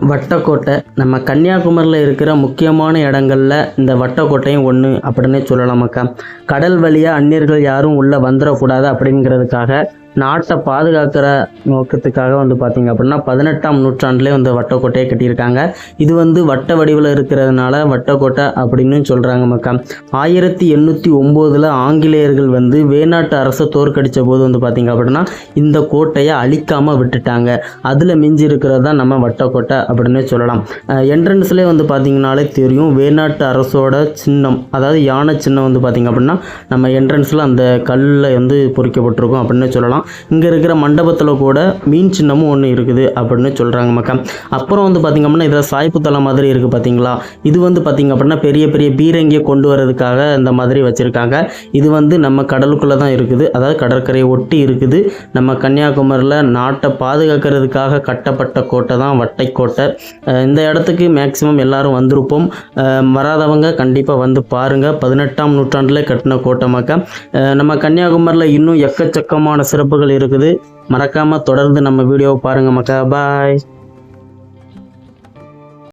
வட்டக்கோட்டை நம்ம கன்னியாகுமரியில் இருக்கிற முக்கியமான இடங்களில் இந்த வட்டக்கோட்டையும் ஒன்று அப்படின்னே சொல்லலாம் மக்கா. கடல் வழியாக அந்நியர்கள் யாரும் உள்ளே வந்துடக்கூடாது அப்படிங்கிறதுக்காக நாட்டை பாதுகாக்கிற நோக்கத்துக்காக பார்த்திங்க அப்படின்னா 18ஆம் நூற்றாண்டுலேயே வட்டக்கோட்டையை கட்டியிருக்காங்க. இது வட்ட வடிவில் இருக்கிறதுனால வட்டக்கோட்டை அப்படின்னு சொல்கிறாங்க மக்கா. 1809 ஆங்கிலேயர்கள் வேணாட்டு அரசை தோற்கடித்த போது பார்த்திங்க அப்படின்னா இந்த கோட்டையை அழிக்காமல் விட்டுட்டாங்க. அதில் மிஞ்சி இருக்கிறது தான் நம்ம வட்டக்கோட்டை அப்படின்னு சொல்லலாம். என்ட்ரன்ஸ்லேயே பார்த்திங்கனாலே தெரியும் வேணாட்டு அரசோட சின்னம், அதாவது யானை சின்னம் பார்த்திங்க அப்படின்னா நம்ம என்ட்ரன்ஸில் அந்த கல்லில் பொறிக்கப்பட்டிருக்கும் அப்படின்னு சொல்லலாம். இங்கே இருக்கிற மண்டபத்தில் கூட மீன் சின்னமும் ஒன்று இருக்குது அப்படின்னு சொல்கிறாங்க மக்கா. அப்புறம் பார்த்திங்க அப்படின்னா இதில் சாய்ப்பு தலை மாதிரி இருக்குது பார்த்தீங்களா. இது பார்த்திங்க அப்படின்னா பெரிய பெரிய பீரங்கியை கொண்டு வரதுக்காக இந்த மாதிரி வச்சுருக்காங்க. இது நம்ம கடலுக்குள்ளே தான் இருக்குது, அதாவது கடற்கரையை ஒட்டி இருக்குது. நம்ம கன்னியாகுமரியில் நாட்டை பாதுகாக்கிறதுக்காக கட்டப்பட்ட கோட்டை தான் வட்டைக்கோட்டை. இந்த இடத்துக்கு மேக்சிமம் எல்லாரும் வந்திருப்போம். வராதவங்க கண்டிப்பாக பாருங்கள். 18ஆம் நூற்றாண்டில் கட்டின கோட்டை மக்கா. நம்ம கன்னியாகுமரியில் இன்னும் எக்கச்சக்கமான சிறப்புகள் இருக்குது. மறக்காமல் தொடர்ந்து நம்ம வீடியோவை பாருங்கள் மக்கா. பாய்.